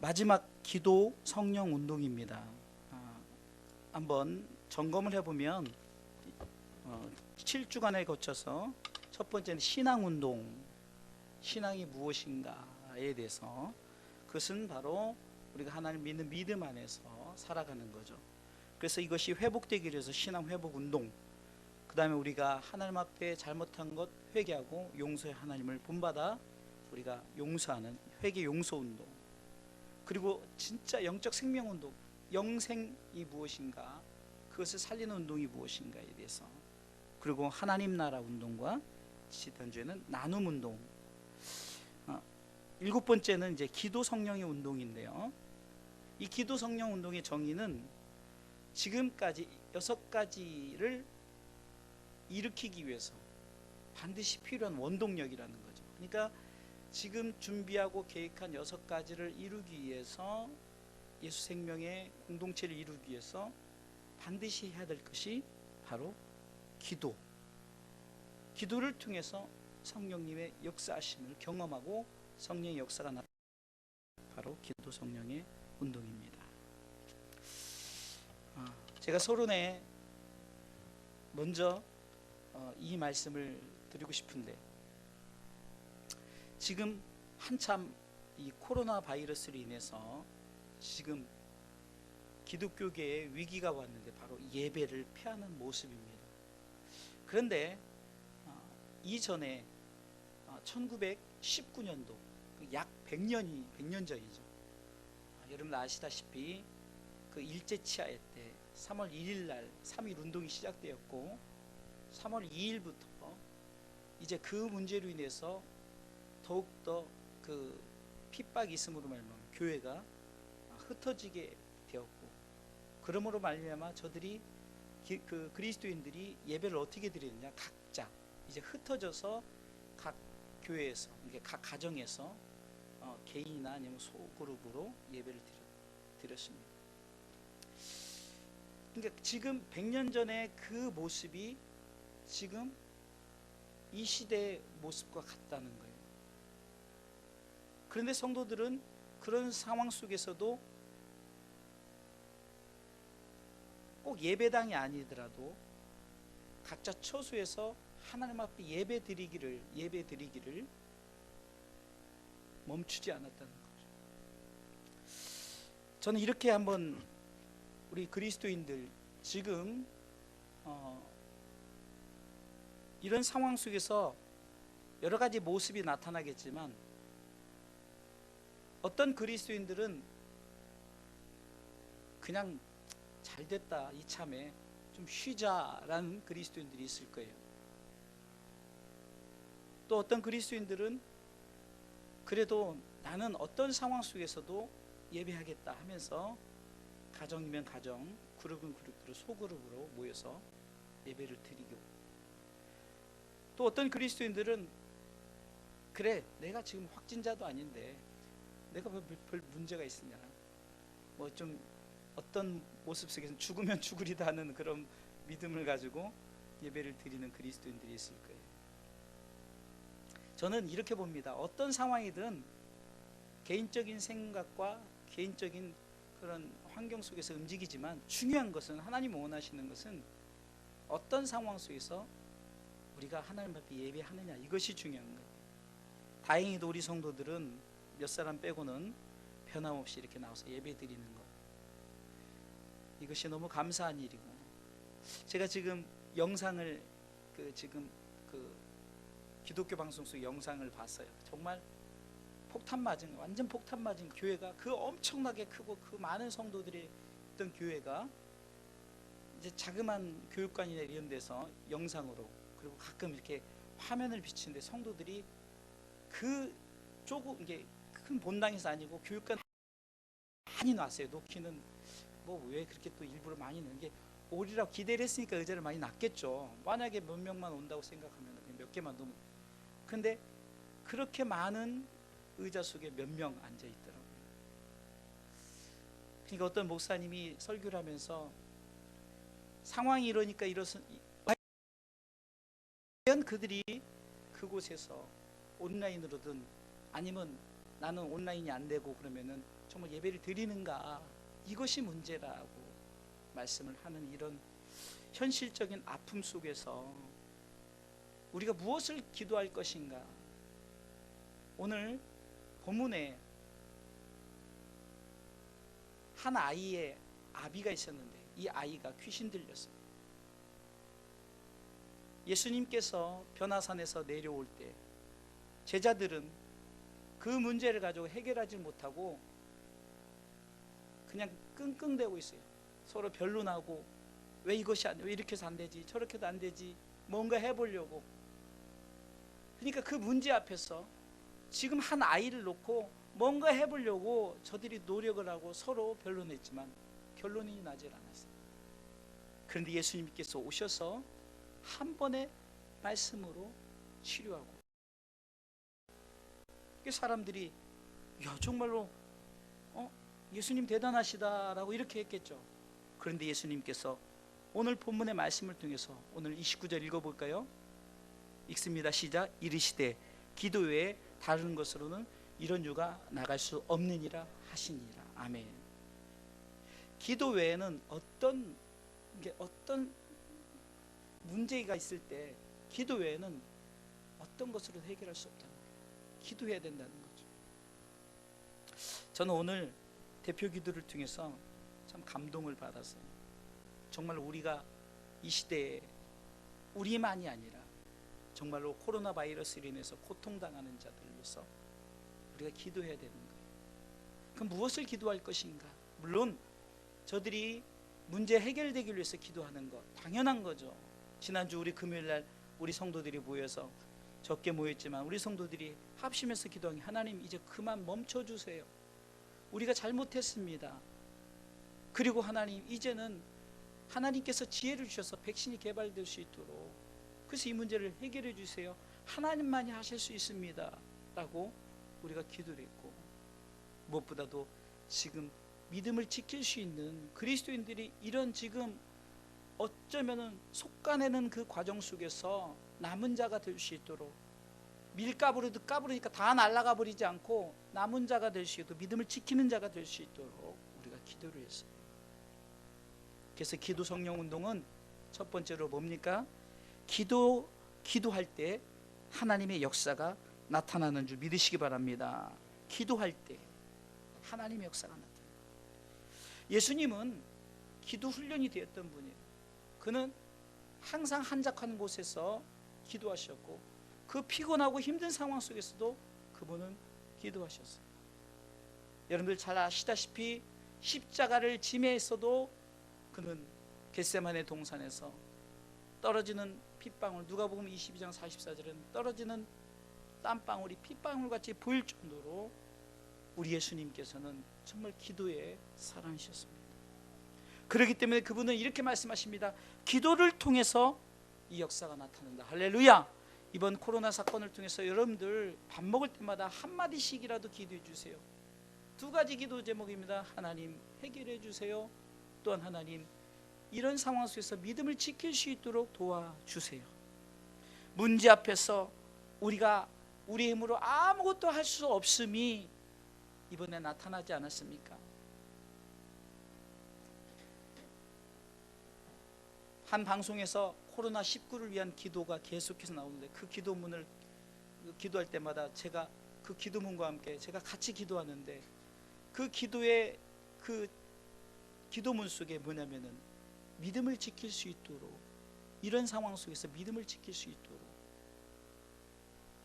마지막 기도 성령 운동입니다. 한번 점검을 해보면 7주간에 거쳐서 첫 번째는 신앙 운동, 신앙이 무엇인가에 대해서, 그것은 바로 우리가 하나님 믿는 믿음 안에서 살아가는 거죠. 그래서 이것이 회복되기 위해서 신앙 회복 운동, 그 다음에 우리가 하나님 앞에 잘못한 것 회개하고 용서의 하나님을 본받아 우리가 용서하는 회개 용서 운동, 그리고 진짜 영적 생명 운동, 영생이 무엇인가, 그것을 살리는 운동이 무엇인가에 대해서, 그리고 하나님 나라 운동과 지난주에는 나눔 운동, 일곱 번째는 이제 기도 성령의 운동인데요. 이 기도 성령 운동의 정의는 지금까지 6가지를 일으키기 위해서 반드시 필요한 원동력이라는 거죠. 그러니까 지금 준비하고 계획한 6가지를 이루기 위해서, 예수 생명의 공동체를 이루기 위해서 반드시 해야 될 것이 바로 기도. 기도를 통해서 성령님의 역사하심을 경험하고 성령의 역사가 나타나는 바로 기도 성령의 운동입니다. 제가 서론에 먼저 이 말씀을 드리고 싶은데, 지금 한참 이 코로나 바이러스로 인해서 지금 기독교계에 위기가 왔는데 바로 예배를 폐하는 모습입니다. 그런데 이전에 1919년도 약 100년 전이죠. 여러분 아시다시피 그 일제치하에 때 3월 1일 날 3.1 운동이 시작되었고, 3월 2일부터 이제 그 문제로 인해서 더욱더 그 핍박이 있음으로 말미암아 교회가 흩어지게 되었고, 그러므로 말미암아 저들이 그 그리스도인들이 예배를 어떻게 드리느냐, 각자 이제 흩어져서 각 교회에서, 각 가정에서 개인이나 아니면 소그룹으로 예배를 드렸습니다. 그러니까 지금 100년 전의 그 모습이 지금 이 시대의 모습과 같다는 거예요. 그런데 성도들은 그런 상황 속에서도 꼭 예배당이 아니더라도 각자 처소에서 하나님 앞에 예배 드리기를 멈추지 않았다는 거죠. 저는 이렇게 한번 우리 그리스도인들 지금 이런 상황 속에서 여러 가지 모습이 나타나겠지만, 어떤 그리스도인들은 그냥 잘됐다, 이참에 좀 쉬자라는 그리스도인들이 있을 거예요. 또 어떤 그리스도인들은 그래도 나는 어떤 상황 속에서도 예배하겠다 하면서 가정이면 가정, 그룹은 그룹으로, 소그룹으로 모여서 예배를 드리고, 또 어떤 그리스도인들은 그래, 내가 지금 확진자도 아닌데 내가 별 문제가 있으냐, 뭐 좀 어떤 모습 속에서 죽으면 죽으리다 하는 그런 믿음을 가지고 예배를 드리는 그리스도인들이 있을 거예요. 저는 이렇게 봅니다. 어떤 상황이든 개인적인 생각과 개인적인 그런 환경 속에서 움직이지만, 중요한 것은, 하나님 원하시는 것은 어떤 상황 속에서 우리가 하나님 앞에 예배하느냐, 이것이 중요한 거예요. 다행히도 우리 성도들은 몇 사람 빼고는 변함없이 이렇게 나와서 예배 드리는 것, 이것이 너무 감사한 일이고, 제가 지금 영상을 지금 기독교 방송 속 영상을 봤어요. 정말 폭탄 맞은, 완전 폭탄 맞은 교회가, 그 엄청나게 크고 그 많은 성도들이 있던 교회가 이제 자그마한 교육관이나 이런 데서 영상으로, 그리고 가끔 이렇게 화면을 비치는데 성도들이 이게 큰 본당에서 아니고 교육관 많이 놨어요. 놓기는 뭐 왜 그렇게 또 일부러 많이 넣는 게, 오리라고 기대를 했으니까 의자를 많이 놨겠죠. 만약에 몇 명만 온다고 생각하면 그냥 몇 개만 놓으면. 근데 그렇게 많은 의자 속에 몇 명 앉아 있더라고요. 그러니까 어떤 목사님이 설교를 하면서 상황이 이러니까 과연 그들이 그곳에서 온라인으로든, 아니면 나는 온라인이 안 되고 그러면은 정말 예배를 드리는가, 이것이 문제라고 말씀을 하는 이런 현실적인 아픔 속에서 우리가 무엇을 기도할 것인가. 오늘 본문에 한 아이의 아비가 있었는데 이 아이가 귀신 들렸어요. 예수님께서 변화산에서 내려올 때 제자들은 그 문제를 가지고 해결하지 못하고 그냥 끙끙대고 있어요. 서로 변론하고, 왜 이것이 안 돼? 왜 이렇게 해서 안 되지? 저렇게 해도 안 되지? 뭔가 해보려고. 그러니까 그 문제 앞에서 지금 한 아이를 놓고 뭔가 해보려고 저들이 노력을 하고 서로 변론했지만 결론이 나질 않았어요. 그런데 예수님께서 오셔서 한 번의 말씀으로 치료하고, 사람들이 야 정말로 예수님 대단하시다라고 이렇게 했겠죠. 그런데 예수님께서 오늘 본문의 말씀을 통해서 오늘 29절 읽어볼까요? 읽습니다. 시작. 이르시되 기도 외에 다른 것으로는 이런 유가 나갈 수 없느니라 하시니라. 아멘. 기도 외에는 어떤 문제가 있을 때 기도 외에는 어떤 것으로 해결할 수 없다는 거예요. 기도해야 된다는 거죠. 저는 오늘 대표 기도를 통해서 참 감동을 받았어요. 정말 우리가 이 시대에 우리만이 아니라 정말로 코로나 바이러스로 인해서 고통당하는 자들로서 우리가 기도해야 되는 거예요. 그럼 무엇을 기도할 것인가? 물론 저들이 문제 해결되기 위해서 기도하는 것 당연한 거죠. 지난주 우리 금요일날 우리 성도들이 모여서 적게 모였지만 우리 성도들이 합심해서 기도한 게, 하나님 이제 그만 멈춰주세요. 우리가 잘못했습니다. 그리고 하나님 이제는 하나님께서 지혜를 주셔서 백신이 개발될 수 있도록, 그래서 이 문제를 해결해 주세요. 하나님만이 하실 수 있습니다 라고 우리가 기도를 했고, 무엇보다도 지금 믿음을 지킬 수 있는 그리스도인들이 이런 지금 어쩌면은 속가내는 그 과정 속에서 남은 자가 될 수 있도록, 밀가부르도 까부르니까 다 날아가 버리지 않고 남은 자가 될 수 있도록, 믿음을 지키는 자가 될 수 있도록 우리가 기도를 했어요. 그래서 기도 성령 운동은 첫 번째로 뭡니까? 기도할 때 하나님의 역사가 나타나는 줄 믿으시기 바랍니다. 기도할 때 하나님의 역사가 나타나요. 예수님은 기도 훈련이 되었던 분이에요. 그는 항상 한적한 곳에서 기도하셨고, 그 피곤하고 힘든 상황 속에서도 그분은 기도하셨어요. 여러분들 잘 아시다시피 십자가를 지매했어도 그는 겟세마네 동산에서 떨어지는 핏방울, 누가복음 22장 44절은 떨어지는 땀방울이 핏방울같이 보일 정도로 우리 예수님께서는 정말 기도의 사랑이셨습니다. 그렇기 때문에 그분은 이렇게 말씀하십니다. 기도를 통해서 이 역사가 나타난다. 할렐루야. 이번 코로나 사건을 통해서 여러분들 밥 먹을 때마다 한마디씩이라도 기도해 주세요. 두 가지 기도 제목입니다. 하나님 해결해 주세요. 또한 하나님 이런 상황 속에서 믿음을 지킬 수 있도록 도와주세요. 문제 앞에서 우리가 우리 힘으로 아무것도 할 수 없음이 이번에 나타나지 않았습니까? 한 방송에서 코로나19를 위한 기도가 계속해서 나오는데, 그 기도문을 기도할 때마다 제가 그 기도문과 함께 제가 같이 기도하는데, 그 기도의 그 기도문 속에 뭐냐면은 믿음을 지킬 수 있도록, 이런 상황 속에서 믿음을 지킬 수 있도록,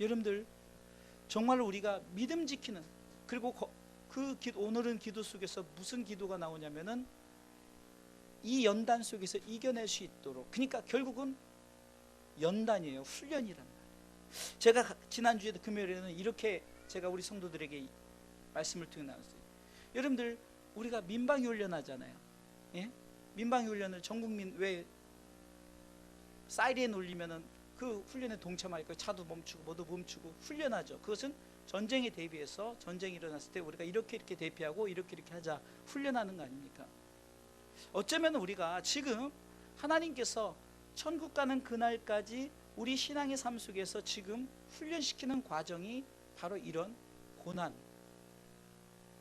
여러분들 정말 우리가 믿음 지키는, 그리고 오늘은 기도 속에서 무슨 기도가 나오냐면은 이 연단 속에서 이겨낼 수 있도록, 그러니까 결국은 연단이에요. 훈련이란 말이에요. 제가 지난주에도 금요일에는 이렇게 제가 우리 성도들에게 말씀을 통해 나눴어요. 여러분들 우리가 민방위 훈련 하잖아요. 예? 민방위 훈련을 전 국민, 왜 사이렌 울리면은 그 훈련에 동참하니까 차도 멈추고 뭐도 멈추고 훈련하죠. 그것은 전쟁에 대비해서, 전쟁이 일어났을 때 우리가 이렇게 대피하고 이렇게 하자, 훈련하는 거 아닙니까? 어쩌면 우리가 지금 하나님께서 천국 가는 그날까지 우리 신앙의 삶 속에서 지금 훈련시키는 과정이 바로 이런 고난,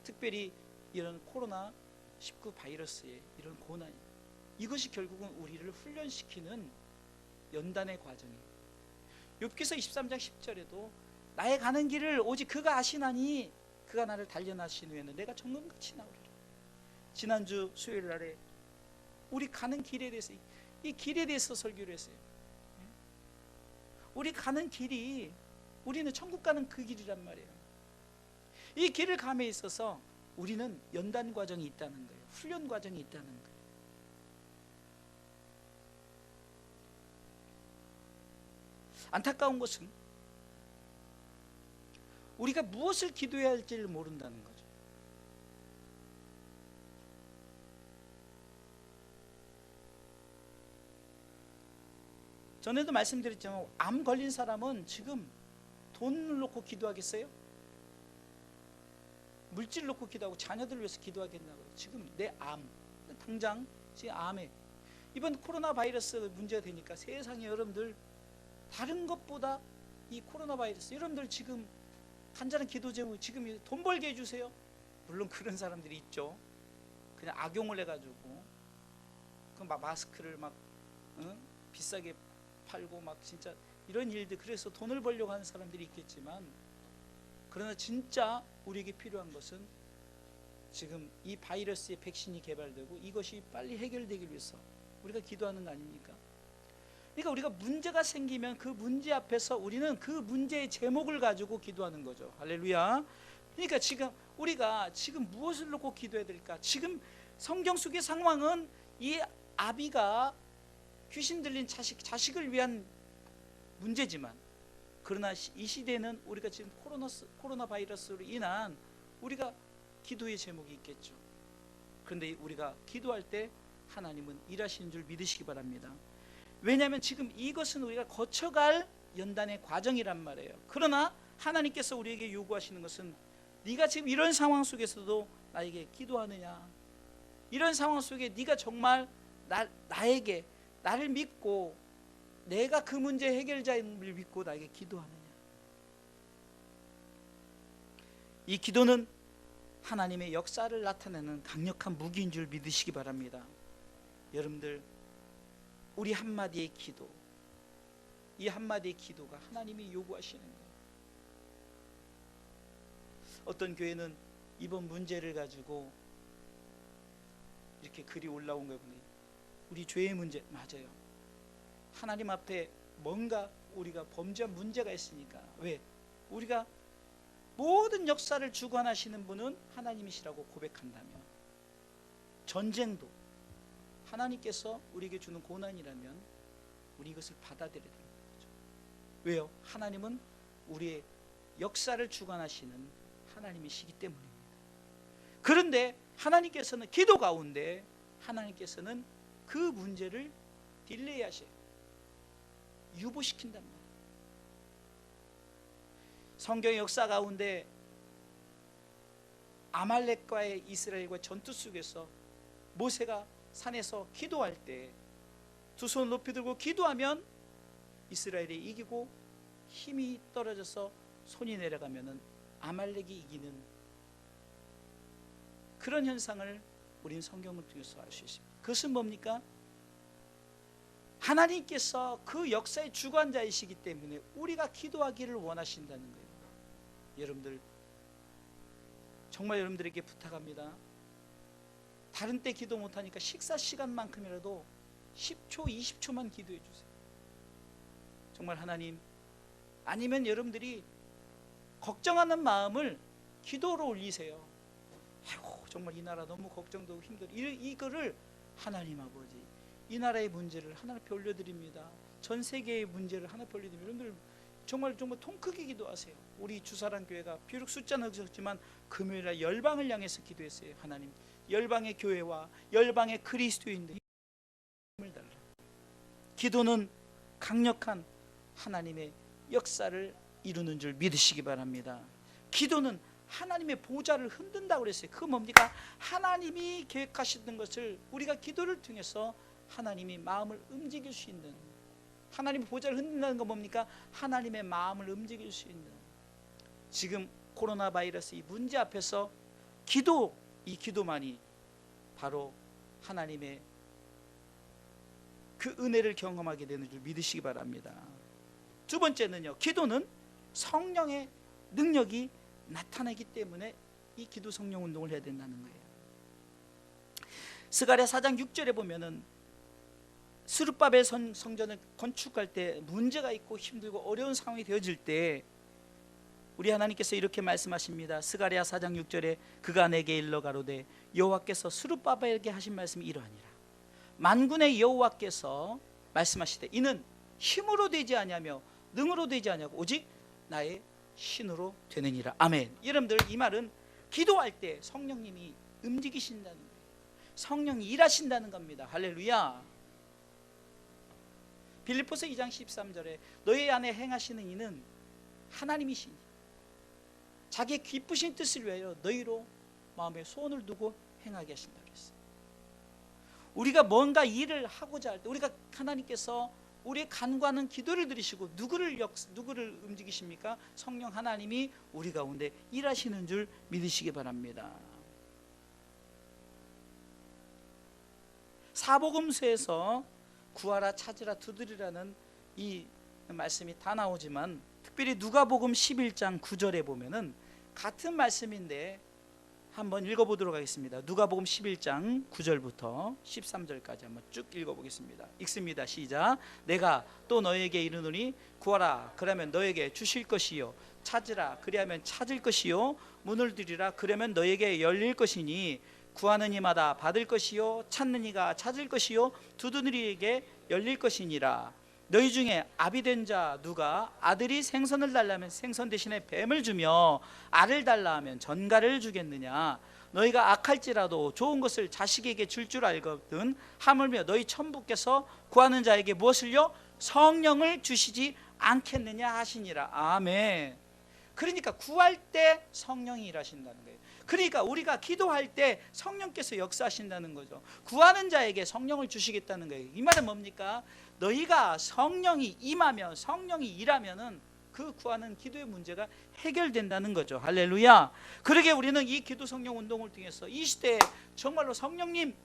특별히 이런 코로나 19 바이러스의 이런 고난, 이것이 결국은 우리를 훈련시키는 연단의 과정이에요. 욥기서 23장 10절에도 나의 가는 길을 오직 그가 아시나니 그가 나를 단련하신 후에는 내가 정금같이 나오리라. 지난주 수요일 날에 우리 가는 길에 대해서, 이 길에 대해서 설교를 했어요. 우리 가는 길이, 우리는 천국 가는 그 길이란 말이에요. 이 길을 감에 있어서 우리는 연단 과정이 있다는 거예요. 훈련 과정이 있다는 거예요. 안타까운 것은 우리가 무엇을 기도해야 할지를 모른다는 거죠. 전에도 말씀드렸지만 암 걸린 사람은 지금 돈을 놓고 기도하겠어요? 물질 놓고 기도하고 자녀들을 위해서 기도하겠냐고요. 지금 내 암, 당장 지금 암에 이번 코로나 바이러스 문제가 되니까 세상에 여러분들 다른 것보다 이 코로나 바이러스, 여러분들 지금 간절한 기도 제목, 지금 돈 벌게 해주세요. 물론 그런 사람들이 있죠. 그냥 악용을 해가지고 그 마스크를 막 비싸게 팔고 막 진짜 이런 일들, 그래서 돈을 벌려고 하는 사람들이 있겠지만, 그러나 진짜 우리에게 필요한 것은 지금 이 바이러스의 백신이 개발되고 이것이 빨리 해결되기 위해서 우리가 기도하는 거 아닙니까? 그러니까 우리가 문제가 생기면 그 문제 앞에서 우리는 그 문제의 제목을 가지고 기도하는 거죠. 할렐루야. 그러니까 지금 우리가 지금 무엇을 놓고 기도해야 될까? 지금 성경 속의 상황은 이 아비가 귀신 들린 자식을 위한 문제지만, 그러나 이 시대는 우리가 지금 코로나 바이러스로 인한 우리가 기도의 제목이 있겠죠. 그런데 우리가 기도할 때 하나님은 일하시는 줄 믿으시기 바랍니다. 왜냐하면 지금 이것은 우리가 거쳐갈 연단의 과정이란 말이에요. 그러나 하나님께서 우리에게 요구하시는 것은 네가 지금 이런 상황 속에서도 나에게 기도하느냐, 이런 상황 속에 네가 정말 나에게, 나를 믿고 내가 그 문제 해결자임을 믿고 나에게 기도하느냐. 이 기도는 하나님의 역사를 나타내는 강력한 무기인 줄 믿으시기 바랍니다. 여러분들, 우리 한마디의 기도, 이 한마디의 기도가 하나님이 요구하시는 거예요. 어떤 교회는 이번 문제를 가지고 이렇게 글이 올라온 거예요. 우리 죄의 문제, 맞아요. 하나님 앞에 뭔가 우리가 범죄한 문제가 있으니까. 왜? 우리가 모든 역사를 주관하시는 분은 하나님이시라고 고백한다면, 전쟁도 하나님께서 우리에게 주는 고난이라면 우리 이것을 받아들여야 되는 거죠. 왜요? 하나님은 우리의 역사를 주관하시는 하나님이시기 때문입니다. 그런데 하나님께서는 기도 가운데 하나님께서는 그 문제를 딜레이 하셔요. 유보시킨단 말이에요. 성경의 역사 가운데 아말렉과의 이스라엘과 전투 속에서 모세가 산에서 기도할 때 두 손을 높이 들고 기도하면 이스라엘이 이기고, 힘이 떨어져서 손이 내려가면은 아말렉이 이기는 그런 현상을 우리는 성경을 통해서 알 수 있습니다. 그것은 뭡니까? 하나님께서 그 역사의 주관자이시기 때문에 우리가 기도하기를 원하신다는 거예요. 여러분들, 정말 여러분들에게 부탁합니다. 다른 때 기도 못하니까 식사 시간만큼이라도 10초, 20초만 기도해 주세요. 정말 하나님, 아니면 여러분들이 걱정하는 마음을 기도로 올리세요. 아이고, 정말 이 나라 너무 걱정되고 힘들어. 이거를 하나님 아버지, 이 나라의 문제를 하나님 앞에 올려드립니다. 전 세계의 문제를 하나님 앞에 올려드립니다. 여러분들 정말 통 크게 기도하세요. 우리 주사랑 교회가 비록 숫자는 적지만 금요일날 열방을 향해서 기도했어요. 하나님, 열방의 교회와 열방의 그리스도인들 힘을 달라. 기도는 강력한 하나님의 역사를 이루는 줄 믿으시기 바랍니다. 기도는 하나님의 보좌를 흔든다고 그랬어요. 그건 뭡니까? 하나님이 계획하시던 것을 우리가 기도를 통해서 하나님이 마음을 움직일 수 있는, 하나님의 보좌를 흔든다는 건 뭡니까? 하나님의 마음을 움직일 수 있는. 지금 코로나 바이러스 이 문제 앞에서 기도, 이 기도만이 바로 하나님의 그 은혜를 경험하게 되는 줄 믿으시기 바랍니다. 두 번째는요, 기도는 성령의 능력이 나타나기 때문에 이 기도 성령 운동을 해야 된다는 거예요. 스가랴 4장 6절에 보면은 스룹바벨 성전을 건축할 때 문제가 있고 힘들고 어려운 상황이 되어질 때 우리 하나님께서 이렇게 말씀하십니다. 스가랴 4장 6절에 그가 내게 일러 가로되 여호와께서 스룹바벨에게 하신 말씀이 이러하니라. 만군의 여호와께서 말씀하시되 이는 힘으로 되지 아니하며 능으로 되지 아니하고 오직 나의 신으로 되느니라. 아멘. 여러분들, 이 말은 기도할 때 성령님이 움직이신다는 거예요. 성령이 일하신다는 겁니다. 할렐루야. 빌립보서 2장 13절에 너희 안에 행하시는 이는 하나님이시니 자기의 기쁘신 뜻을 위하여 너희로 마음에 소원을 두고 행하게 하신다고 했어요. 우리가 뭔가 일을 하고자 할 때 우리가 하나님께서 우리의 간구하는 기도를 들으시고 누구를 움직이십니까? 성령 하나님이 우리 가운데 일하시는 줄 믿으시기 바랍니다. 사복음서에서 구하라 찾으라 두드리라는 이 말씀이 다 나오지만 특별히 누가복음 11장 9절에 보면은 같은 말씀인데 한번 읽어보도록 하겠습니다. 누가복음 11장 9절부터 13절까지 한번 쭉 읽어보겠습니다. 읽습니다. 시작. 내가 또 너에게 이르노니 구하라 그러면 너에게 주실 것이요 찾으라 그리하면 찾을 것이요 문을 두드리라 그러면 너에게 열릴 것이니 구하는 이마다 받을 것이요 찾는 이가 찾을 것이요 두드리는 이에게 열릴 것이니라. 너희 중에 아비된 자 누가 아들이 생선을 달라면 생선 대신에 뱀을 주며 알을 달라 하면 전갈을 주겠느냐. 너희가 악할지라도 좋은 것을 자식에게 줄 줄 알거든 하물며 너희 천부께서 구하는 자에게 무엇을요? 성령을 주시지 않겠느냐 하시니라. 아멘. 그러니까 구할 때 성령이 일하신다는 거예요. 그러니까 우리가 기도할 때 성령께서 역사하신다는 거죠. 구하는 자에게 성령을 주시겠다는 거예요. 이 말은 뭡니까? 너희가 성령이 임하면 성령이 일하면은 그 구하는 기도의 문제가 해결된다는 거죠. 할렐루야. 그러게 우리는 이 기도 성령 운동을 통해서 이 시대에 정말로 성령님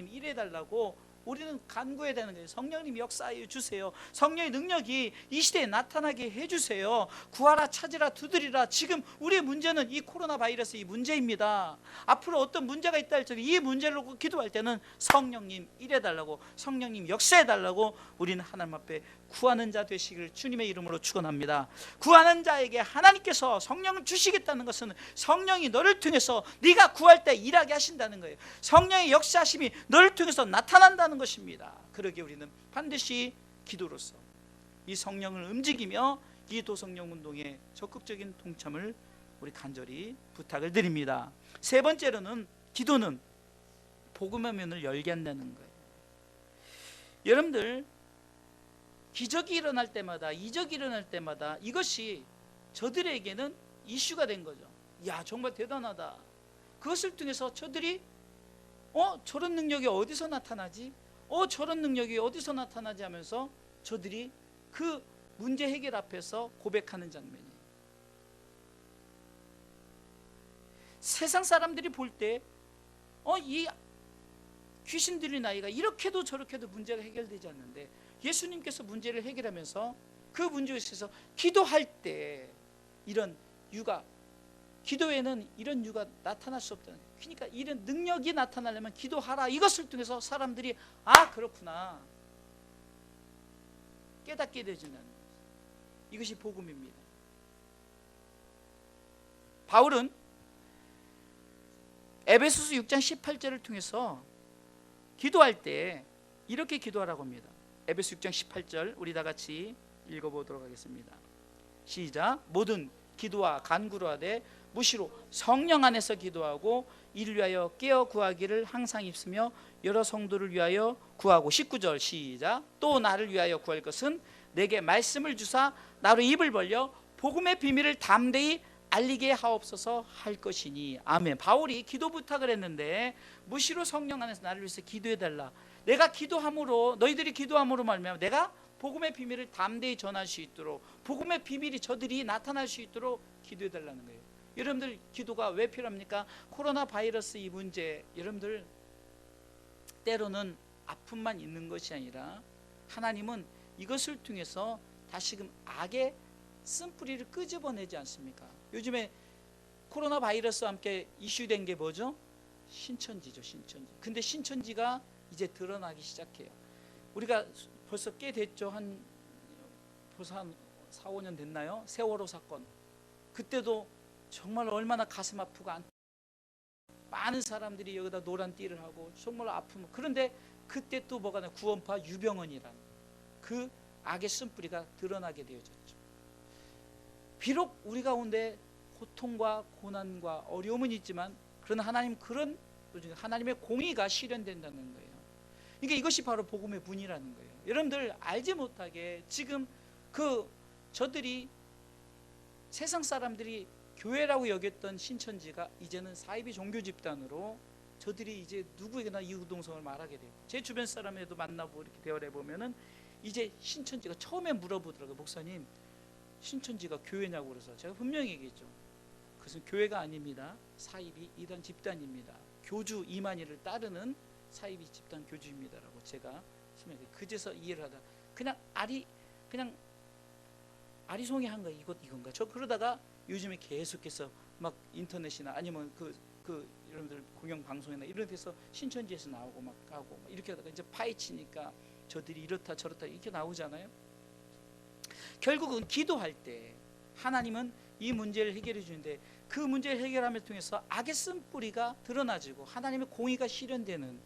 일해달라고 우리는 간구해야 되는 거예요. 성령님 역사해 주세요. 성령의 능력이 이 시대에 나타나게 해주세요. 구하라 찾으라 두드리라. 지금 우리의 문제는 이 코로나 바이러스 이 문제입니다. 앞으로 어떤 문제가 있다 할지라도 이 문제를 놓고 기도할 때는 성령님 일해달라고 성령님 역사해달라고 우리는 하나님 앞에 구하는 자 되시기를 주님의 이름으로 축원합니다. 구하는 자에게 하나님께서 성령을 주시겠다는 것은 성령이 너를 통해서 네가 구할 때 일하게 하신다는 거예요. 성령의 역사하심이 너를 통해서 나타난다는 것입니다. 그러기에 우리는 반드시 기도로서 이 성령을 움직이며 기도 성령 운동에 적극적인 동참을 우리 간절히 부탁을 드립니다. 세 번째로는 기도는 복음의 문을 열게 한다는 거예요. 여러분들, 기적이 일어날 때마다 이적이 일어날 때마다 이것이 저들에게는 이슈가 된 거죠. 야, 정말 대단하다. 그것을 통해서 저들이 저런 능력이 어디서 나타나지? 저런 능력이 어디서 나타나지 하면서 저들이 그 문제 해결 앞에서 고백하는 장면이에요. 세상 사람들이 볼 때 이 귀신 들린 아이가 이렇게도 저렇게도 문제가 해결되지 않는데 예수님께서 문제를 해결하면서 그 문제에 있어서 기도할 때 이런 유가, 기도에는 이런 유가 나타날 수 없다는 거예요. 그러니까 이런 능력이 나타나려면 기도하라. 이것을 통해서 사람들이 그렇구나 깨닫게 되지는 이것이 복음입니다. 바울은 에베소서 6장 18절을 통해서 기도할 때 이렇게 기도하라고 합니다. 에베소 6장 18절 우리 다 같이 읽어보도록 하겠습니다. 시작. 모든 기도와 간구로 하되 무시로 성령 안에서 기도하고 이를 위하여 깨어 구하기를 항상 입으며 여러 성도를 위하여 구하고. 19절 시작. 또 나를 위하여 구할 것은 내게 말씀을 주사 나로 입을 벌려 복음의 비밀을 담대히 알리게 하옵소서 할 것이니. 아멘. 바울이 기도 부탁을 했는데 무시로 성령 안에서 나를 위해서 기도해달라. 내가 기도함으로 너희들이 기도함으로 말미암아 내가 복음의 비밀을 담대히 전할 수 있도록 복음의 비밀이 저들이 나타날 수 있도록 기도해달라는 거예요. 여러분들 기도가 왜 필요합니까? 코로나 바이러스 이 문제, 여러분들 때로는 아픔만 있는 것이 아니라 하나님은 이것을 통해서 다시금 악의 쓴뿌리를 끄집어내지 않습니까? 요즘에 코로나 바이러스와 함께 이슈된 게 뭐죠? 신천지죠, 신천지. 근데 신천지가 이제 드러나기 시작해요. 우리가 벌써 꽤 됐죠. 벌써 한 4, 5년 됐나요? 세월호 사건. 그때도 정말 얼마나 가슴 아프고 많은 사람들이 여기다 노란 띠를 하고 정말 아픔. 그런데 그때 또 뭐가 나 구원파 유병헌이라는 그 악의 쓴뿌리가 드러나게 되어졌죠. 비록 우리 가운데 고통과 고난과 어려움은 있지만 그러나 하나님 그런 하나님의 공의가 실현된다는 거예요. 그러니까 이것이 바로 복음의 문이라는 거예요. 여러분들 알지 못하게 지금 저들이 세상 사람들이 교회라고 여겼던 신천지가 이제는 사이비 종교 집단으로 저들이 이제 누구에게나 이구동성을 말하게 돼요. 제 주변 사람에도 만나보고 이렇게 대화를 해보면은 이제 신천지가 처음에 물어보더라고요. 목사님, 신천지가 교회냐고. 그래서 제가 분명히 얘기했죠. 그것은 교회가 아닙니다. 사이비 이단 집단입니다. 교주 이만희를 따르는 사이비 집단 교주입니다라고 제가 설명해요. 그제서 이해를 하다 그냥 아리송이한 거 이건가? 저 그러다가 요즘에 계속해서 막 인터넷이나 아니면 여러분들 공영 방송이나 이런 데서 신천지에서 나오고 막 가고 막 이렇게 하다가 이제 파헤치니까 저들이 이렇다 저렇다 이렇게 나오잖아요. 결국은 기도할 때 하나님은 이 문제를 해결해 주는데 그 문제를 해결함을 통해서 악의 쓴뿌리가 드러나지고 하나님의 공의가 실현되는,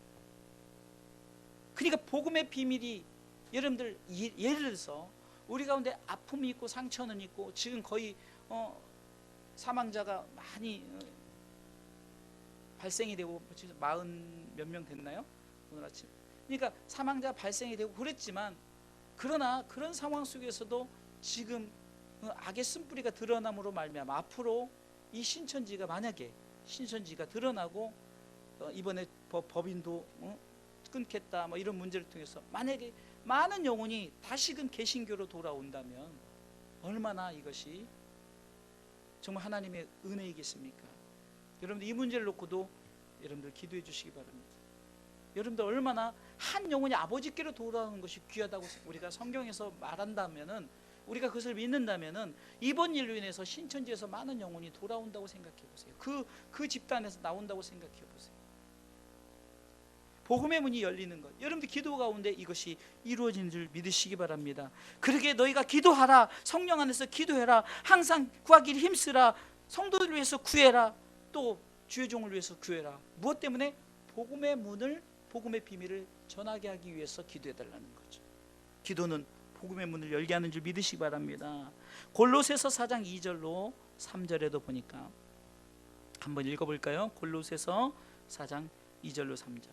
그러니까 복음의 비밀이 여러분들 예를 들어서 우리 가운데 아픔이 있고 상처는 있고 지금 거의 사망자가 많이 발생이 되고 40 몇 명 됐나요? 오늘 아침. 그러니까 사망자 발생이 되고 그랬지만 그러나 그런 상황 속에서도 지금 악의 쓴뿌리가 드러남으로 말미암아 앞으로 이 신천지가 만약에 신천지가 드러나고 이번에 법인도 끊겠다 뭐 이런 문제를 통해서 만약에 많은 영혼이 다시금 개신교로 돌아온다면 얼마나 이것이 정말 하나님의 은혜이겠습니까? 여러분들 이 문제를 놓고도 여러분들 기도해 주시기 바랍니다. 여러분들 얼마나 한 영혼이 아버지께로 돌아오는 것이 귀하다고 우리가 성경에서 말한다면은, 우리가 그것을 믿는다면은 이번 일로 인해서 신천지에서 많은 영혼이 돌아온다고 생각해 보세요. 그 집단에서 나온다고 생각해 보세요. 복음의 문이 열리는 것, 여러분들 기도 가운데 이것이 이루어지는 줄 믿으시기 바랍니다. 그러게 너희가 기도하라, 성령 안에서 기도해라, 항상 구하기를 힘쓰라, 성도들을 위해서 구해라, 또 주의 종을 위해서 구해라. 무엇 때문에? 복음의 문을, 복음의 비밀을 전하게 하기 위해서 기도해달라는 거죠. 기도는 복음의 문을 열게 하는 줄 믿으시기 바랍니다. 골로새서 4장 2절로 3절에도 보니까 한번 읽어볼까요? 골로새서 4장 2절로 3절.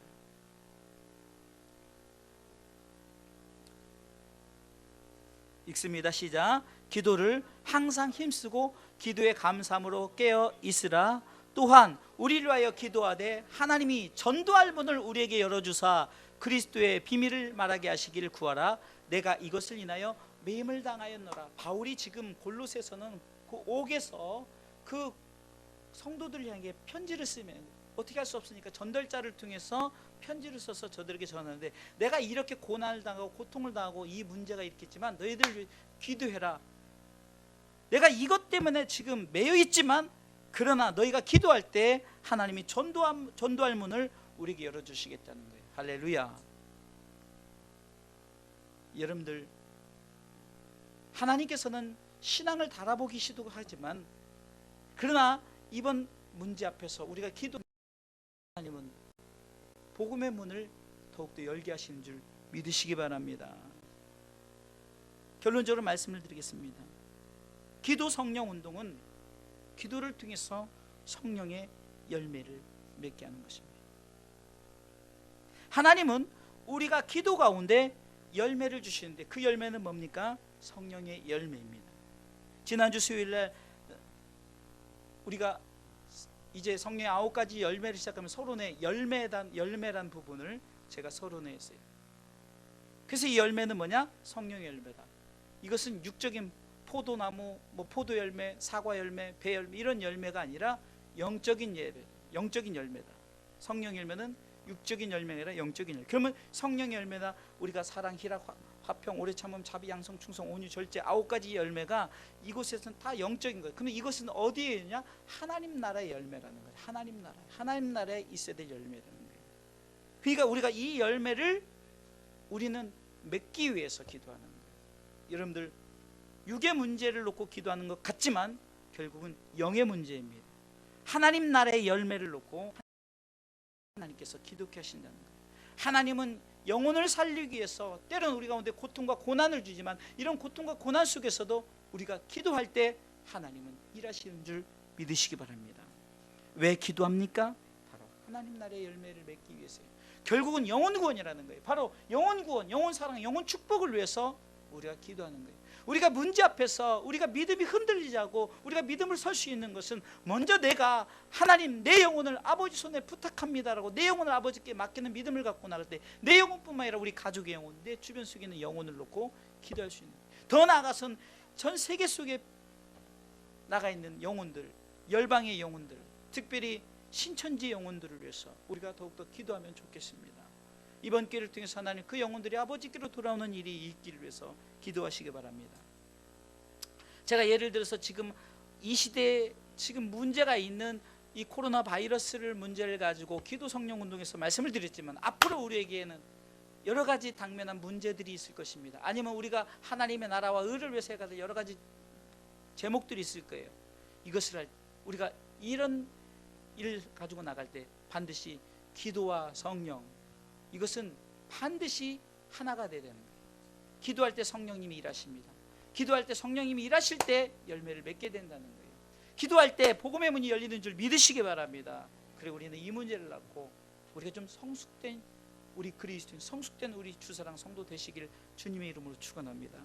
읽습니다. 시작. 기도를 항상 힘쓰고 기도의 감사함으로 깨어 있으라. 또한 우리를 위하여 기도하되 하나님이 전도할 문을 우리에게 열어주사 그리스도의 비밀을 말하게 하시기를 구하라. 내가 이것을 인하여 매임을 당하였노라. 바울이 지금 골로새서는 그 옥에서 그 성도들 향해 편지를 쓰면 어떻게 할 수 없으니까 전달자를 통해서 편지를 써서 저들에게 전하는데, 내가 이렇게 고난을 당하고 고통을 당하고 이 문제가 있겠지만 너희들 기도해라. 내가 이것 때문에 지금 매여 있지만 그러나 너희가 기도할 때 하나님이 전도할 문을 우리에게 열어주시겠다는 거예요. 할렐루야. 여러분들 하나님께서는 신앙을 달아보기 시도하지만 그러나 이번 문제 앞에서 우리가 기도, 하나님은 복음의 문을 더욱더 열게 하시는 줄 믿으시기 바랍니다. 결론적으로 말씀을 드리겠습니다. 기도 성령 운동은 기도를 통해서 성령의 열매를 맺게 하는 것입니다. 하나님은 우리가 기도 가운데 열매를 주시는데 그 열매는 뭡니까? 성령의 열매입니다. 지난주 수요일날 우리가 이제 성령의 9가지 열매를 시작하면 서론의 열매란 부분을 제가 서론에 했어요. 그래서 이 열매는 뭐냐? 성령의 열매다. 이것은 육적인 포도나무, 뭐 포도 열매, 사과 열매, 배 열매 이런 열매가 아니라 영적인 예배, 영적인 열매다. 성령 열매는 육적인 열매가 아니라 영적인 열매. 그러면 성령 열매나 우리가 사랑, 희락, 화평, 오래 참음, 자비, 양성, 충성, 온유, 절제 9가지 열매가 이곳에서는 다 영적인 거예요. 그러면 이것은 어디에 있냐? 하나님 나라의 열매라는 거예요. 하나님 나라에 있어야 될 열매라는 거예요. 그러니까 우리가 이 열매를 우리는 맺기 위해서 기도하는 거예요. 여러분들 육의 문제를 놓고 기도하는 것 같지만 결국은 영의 문제입니다. 하나님 나라의 열매를 놓고 하나님께서 기도케 하신다는 거예요. 하나님은 영혼을 살리기 위해서 때로는 우리 가운데 고통과 고난을 주지만 이런 고통과 고난 속에서도 우리가 기도할 때 하나님은 일하시는 줄 믿으시기 바랍니다. 왜 기도합니까? 바로 하나님 나라의 열매를 맺기 위해서요. 결국은 영혼 구원이라는 거예요. 바로 영혼 구원, 영혼 사랑, 영혼 축복을 위해서 우리가 기도하는 거예요. 우리가 문제 앞에서 우리가 믿음이 흔들리지 않고 우리가 믿음을 설 수 있는 것은 먼저 내가 하나님 내 영혼을 아버지 손에 부탁합니다라고 내 영혼을 아버지께 맡기는 믿음을 갖고 나갈 때 내 영혼뿐만 아니라 우리 가족의 영혼, 내 주변 속에 있는 영혼을 놓고 기도할 수 있는 거예요. 더 나아가서는 전 세계 속에 나가 있는 영혼들, 열방의 영혼들, 특별히 신천지 영혼들을 위해서 우리가 더욱더 기도하면 좋겠습니다. 이번 기회를 통해서 하나님 그 영혼들이 아버지께로 돌아오는 일이 있기를 위해서 기도하시기 바랍니다. 제가 예를 들어서 지금 이 시대에 지금 문제가 있는 이 코로나 바이러스를 문제를 가지고 기도 성령 운동에서 말씀을 드렸지만 앞으로 우리에게는 여러 가지 당면한 문제들이 있을 것입니다. 아니면 우리가 하나님의 나라와 의를 위해서 해야 될 여러 가지 제목들이 있을 거예요. 이것을 우리가 이런 일을 가지고 나갈 때 반드시 기도와 성령, 이것은 반드시 하나가 되야 되는 거예요. 기도할 때 성령님이 일하십니다. 기도할 때 성령님이 일하실 때 열매를 맺게 된다는 거예요. 기도할 때 복음의 문이 열리는 줄 믿으시기 바랍니다. 그리고 우리는 이 문제를 낳고 우리가 좀 성숙된 우리 그리스도인, 성숙된 우리 주사랑 성도 되시길 주님의 이름으로 축원합니다.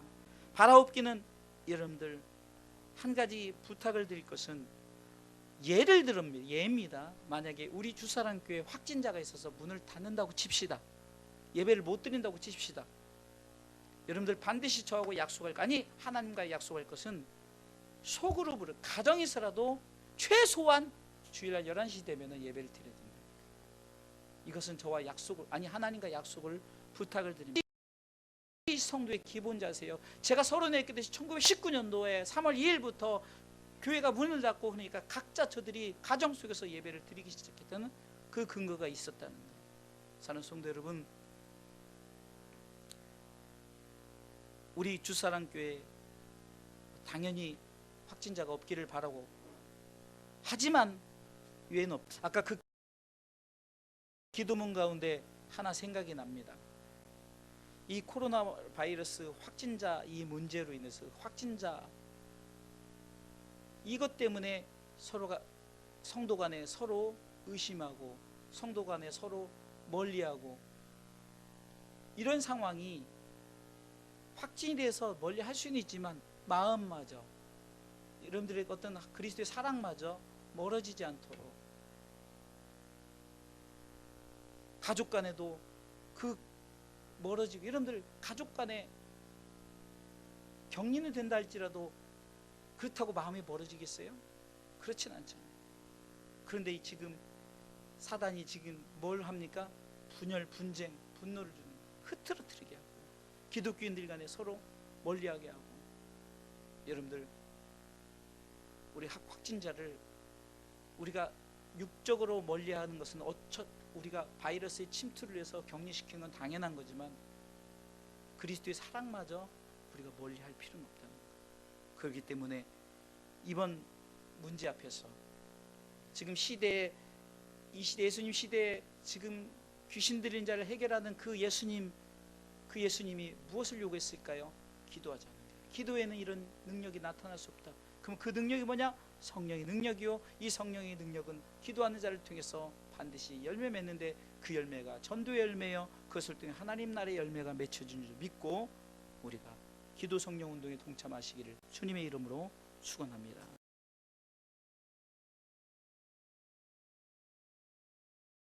바라옵기는 여러분들 한 가지 부탁을 드릴 것은 예를 들면 예입니다. 만약에 우리 주사랑교회 확진자가 있어서 문을 닫는다고 칩시다. 예배를 못 드린다고 칩시다. 여러분들 반드시 저하고 약속할 거, 아니 하나님과 약속할 것은 소그룹으로 가정에서라도 최소한 주일날 11시 되면 예배를 드려야 됩니다. 이것은 저와 약속을, 아니 하나님과 약속을 부탁을 드립니다. 이 성도의 기본 자세요. 제가 서론에 있듯이 1919년도에 3월 2일부터 교회가 문을 닫고 그러니까 각자 저들이 가정 속에서 예배를 드리기 시작했다는 그 근거가 있었다는 거예요. 사랑하는 성도 여러분, 우리 주사랑교회 당연히 확진자가 없기를 바라고, 하지만 외에는 없다. 아까 그 기도문 가운데 하나 생각이 납니다. 이 코로나 바이러스 확진자 이 문제로 인해서 확진자 이것 때문에 서로가 성도 간에 서로 의심하고 성도 간에 서로 멀리하고 이런 상황이 확진이 돼서 멀리 할 수는 있지만 마음마저 여러분들의 어떤 그리스도의 사랑마저 멀어지지 않도록 가족 간에도 그 멀어지고, 여러분들 가족 간에 격리는 된다 할지라도 그렇다고 마음이 멀어지겠어요? 그렇진 않잖아요. 그런데 지금 사단이 지금 뭘 합니까? 분열, 분쟁, 분노를 주는 거예요. 흐트러뜨리게 하고 기독교인들 간에 서로 멀리하게 하고. 여러분들 우리 확진자를 우리가 육적으로 멀리하는 것은 우리가 바이러스의 침투를 해서 격리시키는 건 당연한 거지만 그리스도의 사랑마저 우리가 멀리할 필요는 없다는 거예요. 그렇기 때문에 이번 문제 앞에서 지금 시대에 이 시대 예수님 시대에 지금 귀신 들린 자를 해결하는 그 예수님이 무엇을 요구했을까요? 기도하자는 거예요. 기도에는 이런 능력이 나타날 수 없다. 그럼 그 능력이 뭐냐? 성령의 능력이요. 이 성령의 능력은 기도하는 자를 통해서 반드시 열매 맺는데 그 열매가 전도의 열매요. 그것을 통해 하나님 나라의 열매가 맺혀지는 줄 믿고 우리가 기도 성령 운동에 동참하시기를 주님의 이름으로 축원합니다.